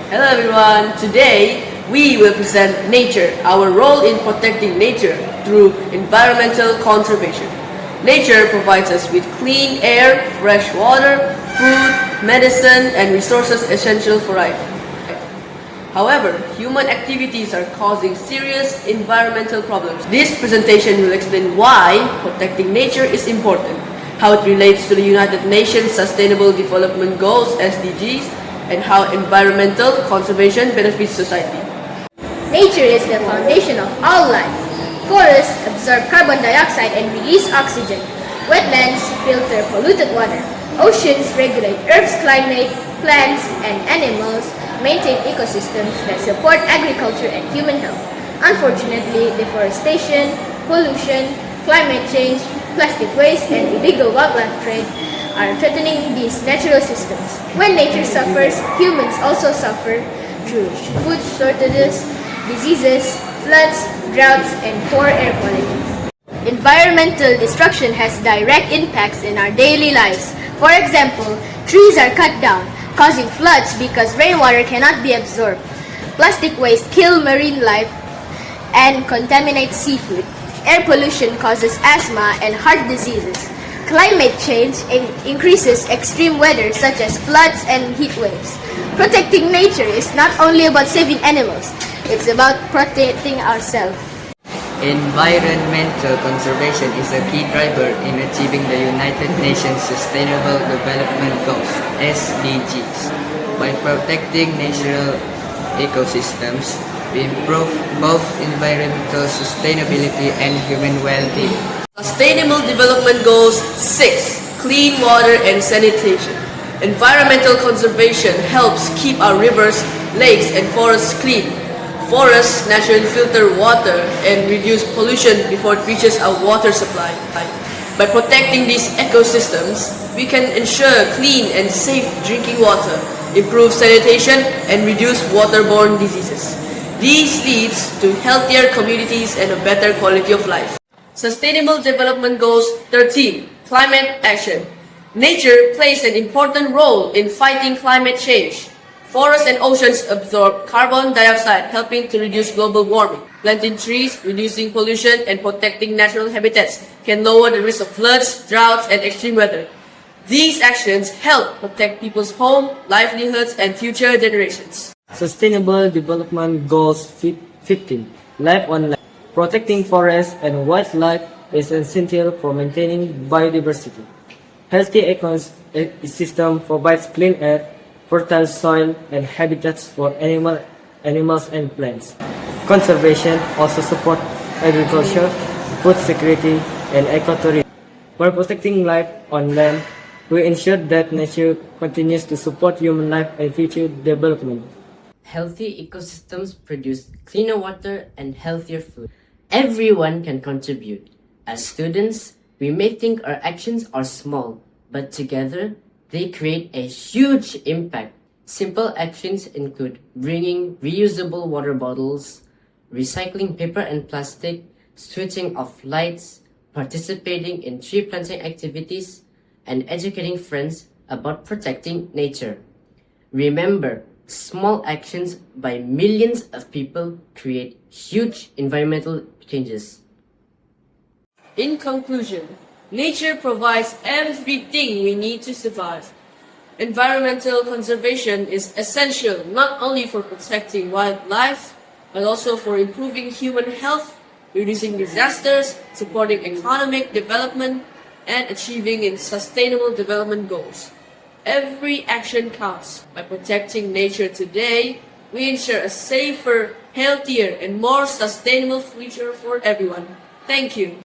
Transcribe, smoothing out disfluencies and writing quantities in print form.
Hello everyone, today we will present nature, our role in protecting nature through environmental conservation. Nature provides us with clean air, fresh water, food, medicine, and resources essential for life. However, human activities are causing serious environmental problems. This presentation will explain why protecting nature is important, how it relates to the United Nations Sustainable Development Goals (SDGs), and how environmental conservation benefits society. Nature is the foundation of all life. Forests absorb carbon dioxide and release oxygen. Wetlands filter polluted water. Oceans regulate Earth's climate. Plants and animals maintain ecosystems that support agriculture and human health. Unfortunately, deforestation, pollution, climate change, plastic waste, and illegal wildlife trade are threatening these natural systems. When nature suffers, humans also suffer through food shortages, diseases, floods, droughts, and poor air quality. Environmental destruction has direct impacts in our daily lives. For example, trees are cut down, causing floods because rainwater cannot be absorbed. Plastic waste kill marine life and contaminate seafood. Air pollution causes asthma and heart diseases. Climate change increases extreme weather such as floods and heat waves. Protecting nature is not only about saving animals, it's about protecting ourselves. Environmental conservation is a key driver in achieving the United Nations Sustainable Development Goals (SDGs). By protecting natural ecosystems, we improve both environmental sustainability and human well-being. Sustainable Development Goals 6. Clean water and sanitation. Environmental conservation helps keep our rivers, lakes, and forests clean. Forests naturally filter water and reduce pollution before it reaches our water supply. By protecting these ecosystems, we can ensure clean and safe drinking water, improve sanitation, and reduce waterborne diseases. This leads to healthier communities and a better quality of life. Sustainable Development Goals 13. Climate Action. Nature plays an important role in fighting climate change. Forests and oceans absorb carbon dioxide, helping to reduce global warming. Planting trees, reducing pollution, and protecting natural habitats can lower the risk of floods, droughts, and extreme weather. These actions help protect people's home, livelihoods, and future generations. Sustainable Development Goals 15. Life on Land. Protecting forests and wildlife is essential for maintaining biodiversity. Healthy ecosystem provides clean air, fertile soil, and habitats for animals and plants. Conservation also supports agriculture, food security, and ecotourism. By protecting life on land, we ensure that nature continues to support human life and future development. Healthy ecosystems produce cleaner water and healthier food. Everyone can contribute. As students, we may think our actions are small, but together, they create a huge impact. Simple actions include bringing reusable water bottles, recycling paper and plastic, switching off lights, participating in tree planting activities, and educating friends about protecting nature. Remember, small actions by millions of people create huge environmental changes. In conclusion, nature provides everything we need to survive. Environmental conservation is essential not only for protecting wildlife, but also for improving human health, reducing disasters, supporting economic development, and achieving sustainable development goals. Every action counts. By protecting nature today, we ensure a safer, healthier, and more sustainable future for everyone. Thank you.